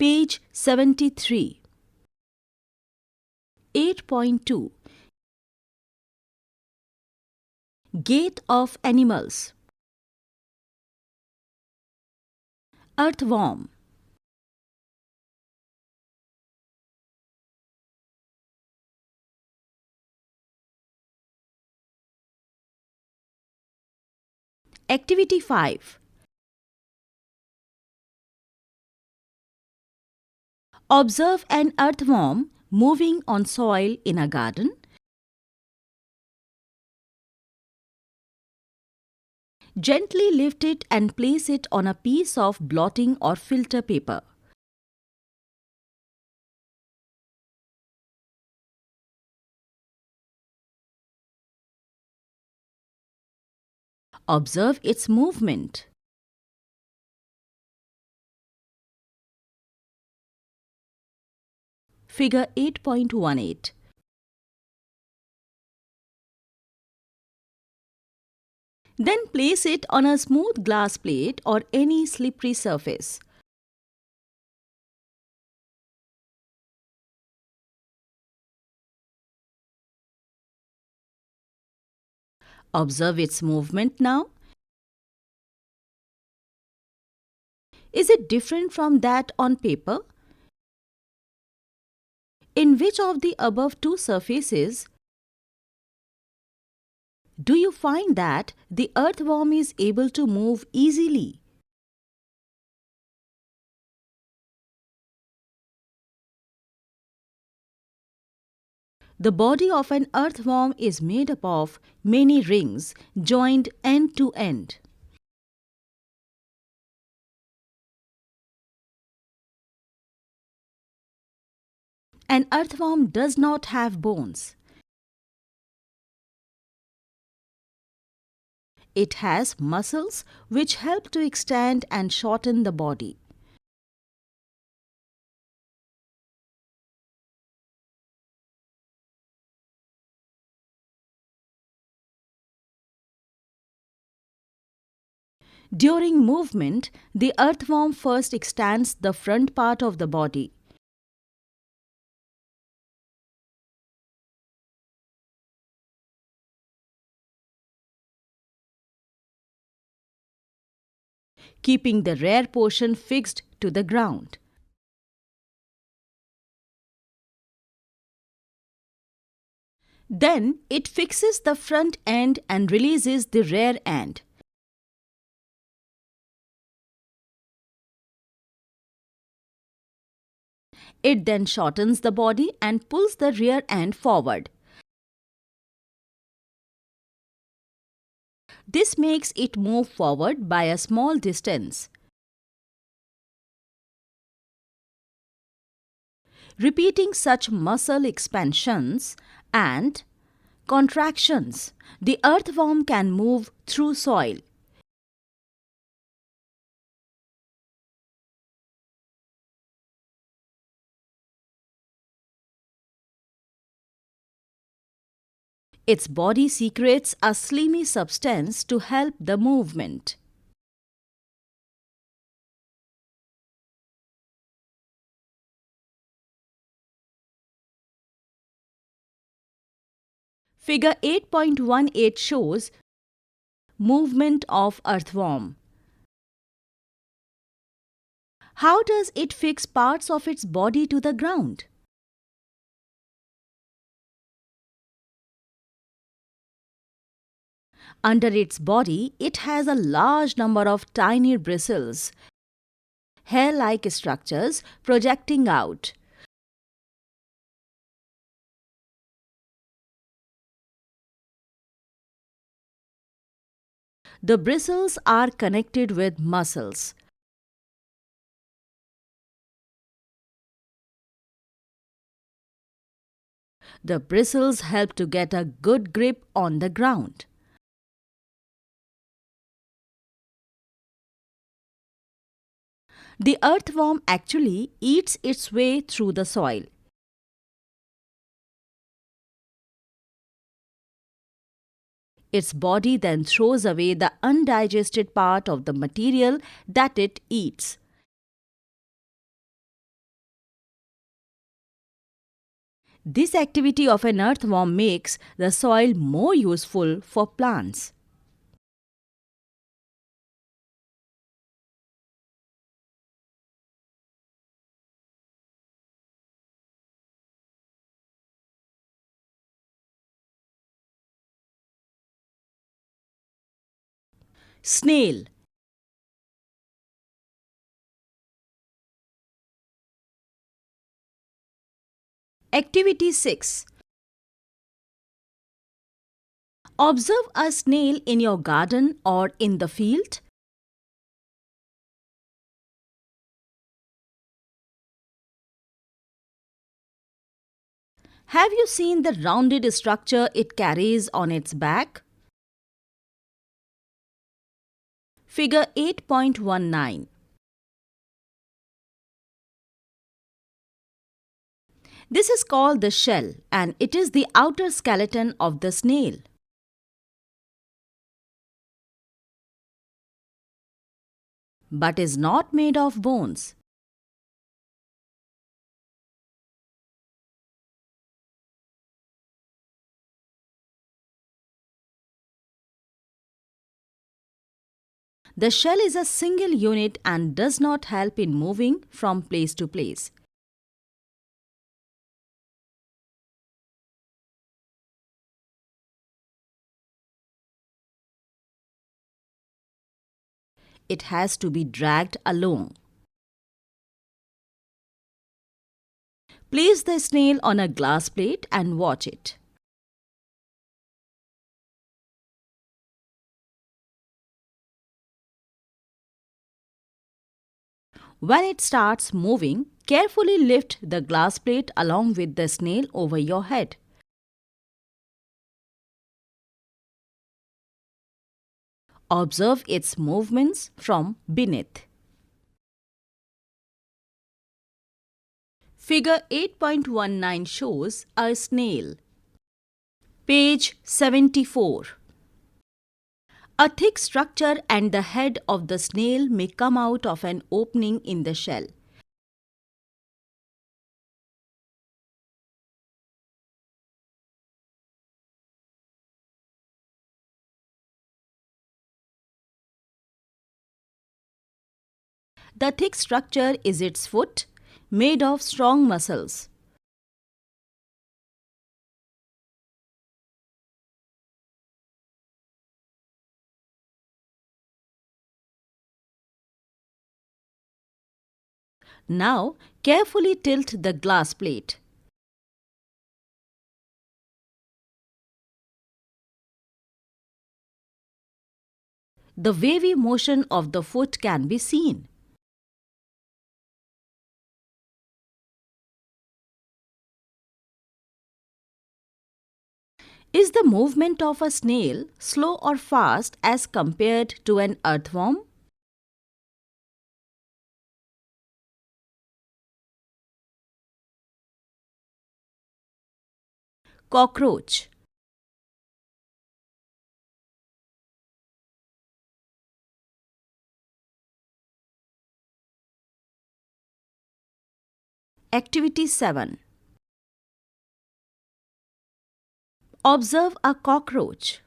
Page 73. 8.2. Gait of animals. Earthworm. Activity 5. Observe an earthworm moving on soil in a garden. Gently lift it and place it on a piece of blotting or filter paper. Observe its movement. Figure 8.18. Then place it on a smooth glass plate or any slippery surface. Observe its movement now. Is it different from that on paper? In which of the above two surfaces do you find that the earthworm is able to move easily? The body of an earthworm is made up of many rings joined end to end. An earthworm does not have bones. It has muscles which help to extend and shorten the body. During movement, the earthworm first extends the front part of the body. Keeping the rear portion fixed to the ground. Then it fixes the front end and releases the rear end. It then shortens the body and pulls the rear end forward. This makes it move forward by a small distance. Repeating such muscle expansions and contractions, the earthworm can move through soil. Its body secretes a slimy substance to help the movement. Figure 8.18 shows movement of earthworm. How does it fix parts of its body to the ground? Under its body, it has a large number of tiny bristles, hair-like structures projecting out. The bristles are connected with muscles. The bristles help to get a good grip on the ground. The earthworm actually eats its way through the soil. Its body then throws away the undigested part of the material that it eats. This activity of an earthworm makes the soil more useful for plants. Snail. Activity 6. Observe a snail in your garden or in the field. Have you seen the rounded structure it carries on its back? Figure 8.19. This is called the shell and it is the outer skeleton of the snail. But is not made of bones. The shell is a single unit and does not help in moving from place to place. It has to be dragged along. Place the snail on a glass plate and watch it. When it starts moving, carefully lift the glass plate along with the snail over your head. Observe its movements from beneath. Figure 8.19 shows a snail. Page 74. A thick structure and the head of the snail may come out of an opening in the shell. The thick structure is its foot, made of strong muscles. Now, carefully tilt the glass plate. The wavy motion of the foot can be seen. Is the movement of a snail slow or fast as compared to an earthworm? Cockroach. Activity 7. Observe a cockroach.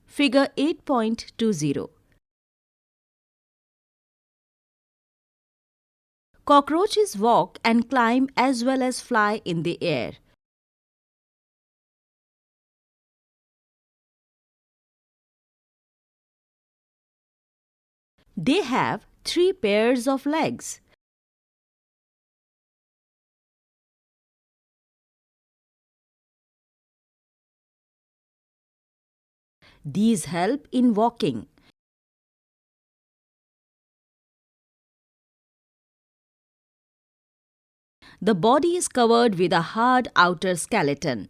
Figure 8.20. Cockroaches walk and climb as well as fly in the air. They have 3 pairs of legs. These help in walking. The body is covered with a hard outer skeleton.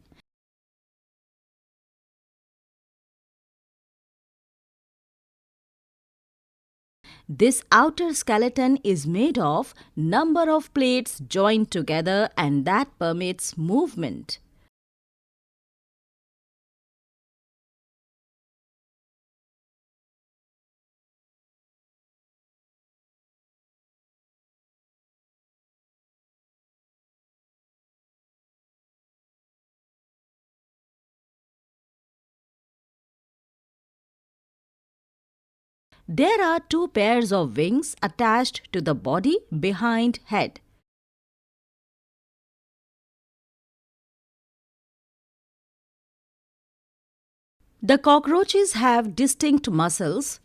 This outer skeleton is made of number of plates joined together and that permits movement. There are two pairs of wings attached to the body behind head. The cockroaches have distinct muscles.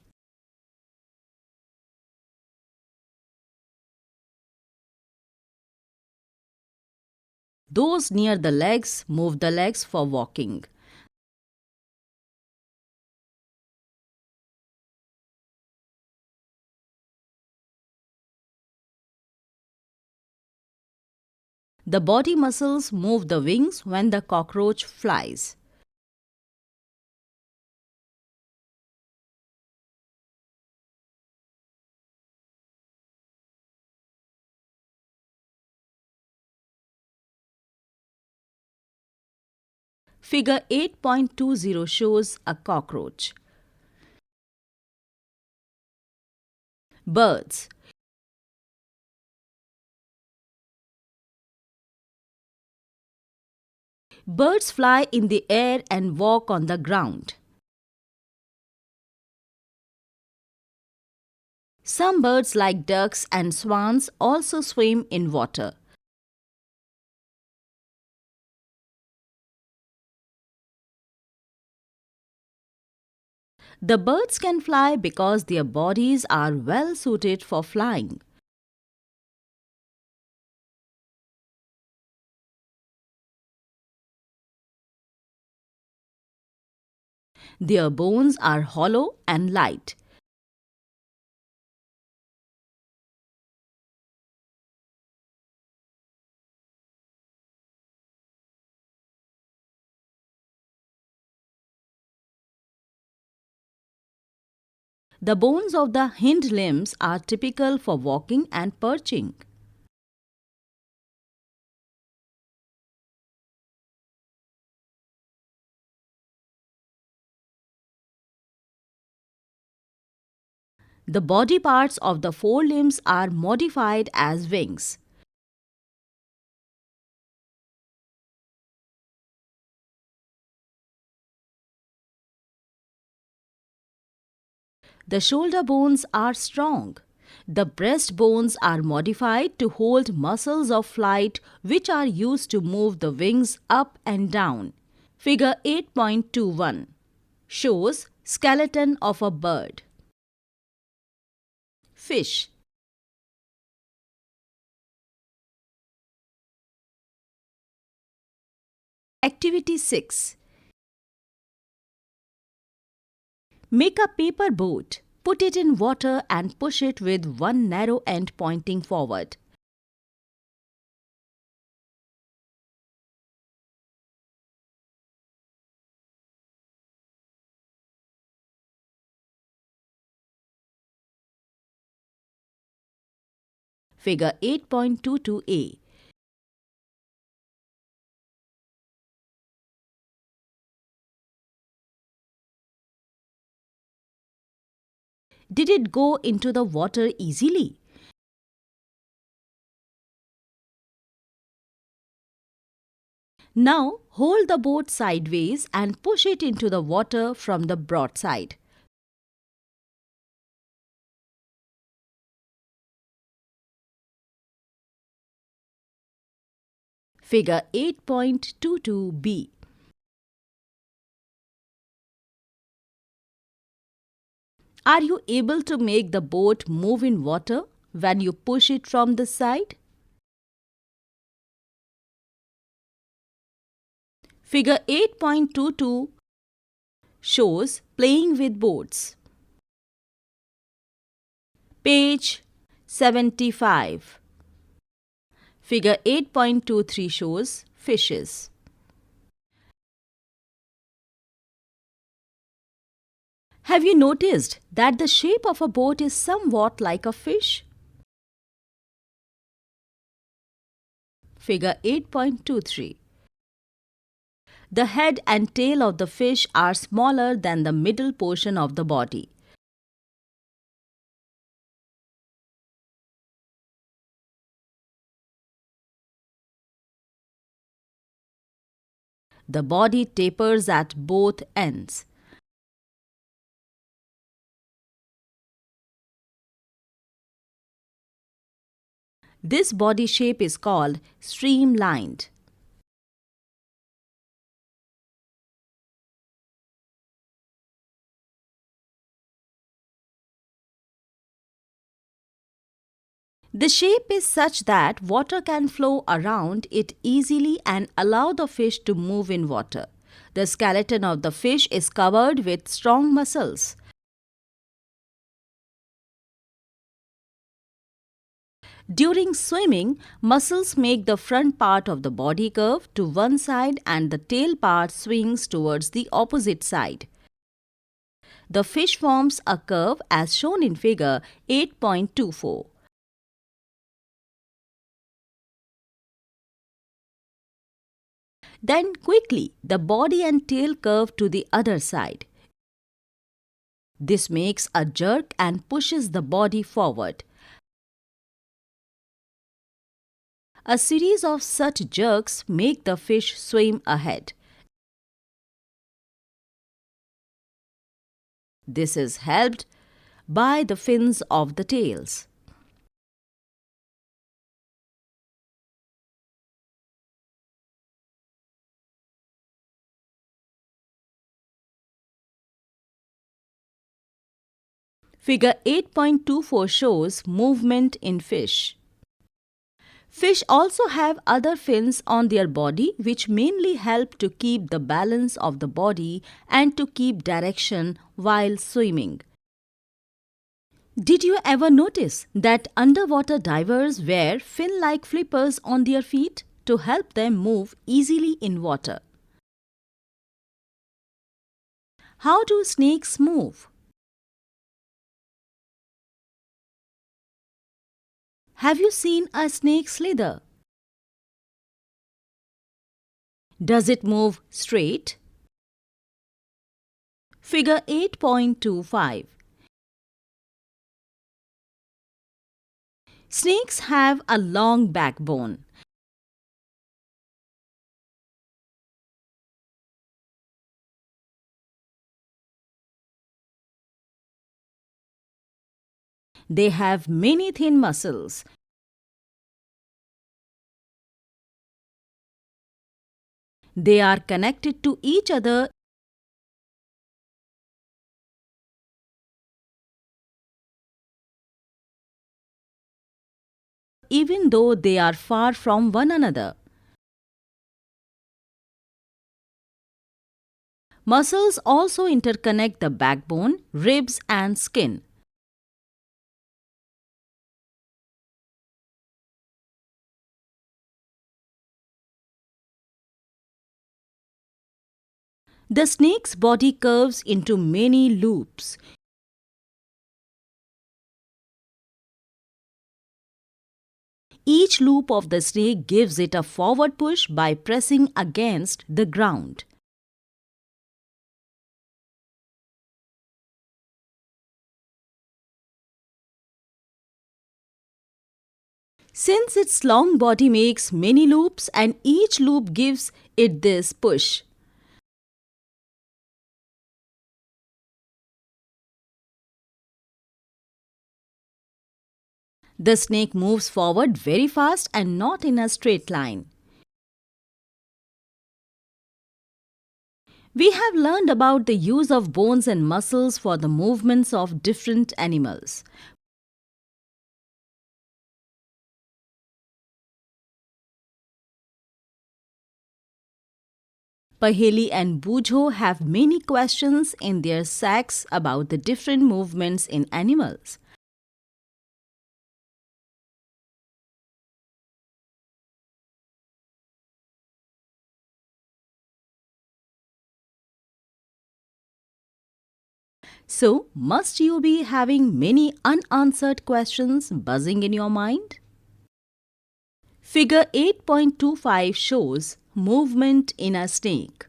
Those near the legs move the legs for walking. The body muscles move the wings when the cockroach flies. Figure 8.20 shows a cockroach. Birds. Birds fly in the air and walk on the ground. Some birds like ducks and swans also swim in water. The birds can fly because their bodies are well suited for flying. Their bones are hollow and light. The bones of the hind limbs are typical for walking and perching. The body parts of the forelimbs are modified as wings. The shoulder bones are strong. The breast bones are modified to hold muscles of flight which are used to move the wings up and down. Figure 8.21 shows skeleton of a bird. Fish. Activity 6. Make a paper boat. Put it in water and push it with one narrow end pointing forward. Figure 8.22a. Did it go into the water easily? Now hold the boat sideways and push it into the water from the broadside. Figure 8.22b. Are you able to make the boat move in water when you push it from the side? Figure 8.22 shows playing with boats. Page 75. Figure 8.23 shows fishes. Have you noticed that the shape of a boat is somewhat like a fish? Figure 8.23. The head and tail of the fish are smaller than the middle portion of the body. The body tapers at both ends. This body shape is called streamlined. The shape is such that water can flow around it easily and allow the fish to move in water. The skeleton of the fish is covered with strong muscles. During swimming, muscles make the front part of the body curve to one side and the tail part swings towards the opposite side. The fish forms a curve as shown in figure 8.24. Then quickly, the body and tail curve to the other side. This makes a jerk and pushes the body forward. A series of such jerks make the fish swim ahead. This is helped by the fins of the tails. Figure 8.24 shows movement in fish. Fish also have other fins on their body which mainly help to keep the balance of the body and to keep direction while swimming. Did you ever notice that underwater divers wear fin-like flippers on their feet to help them move easily in water? How do snakes move? Have you seen a snake slither? Does it move straight? Figure 8.25. Snakes have a long backbone. They have many thin muscles. They are connected to each other even though they are far from one another. Muscles also interconnect the backbone, ribs, and skin. The snake's body curves into many loops. Each loop of the snake gives it a forward push by pressing against the ground. Since its long body makes many loops and each loop gives it this push. The snake moves forward very fast and not in a straight line. We have learned about the use of bones and muscles for the movements of different animals. Paheli and Bujo have many questions in their sacks about the different movements in animals. So, must you be having many unanswered questions buzzing in your mind? Figure 8.25 shows movement in a snake.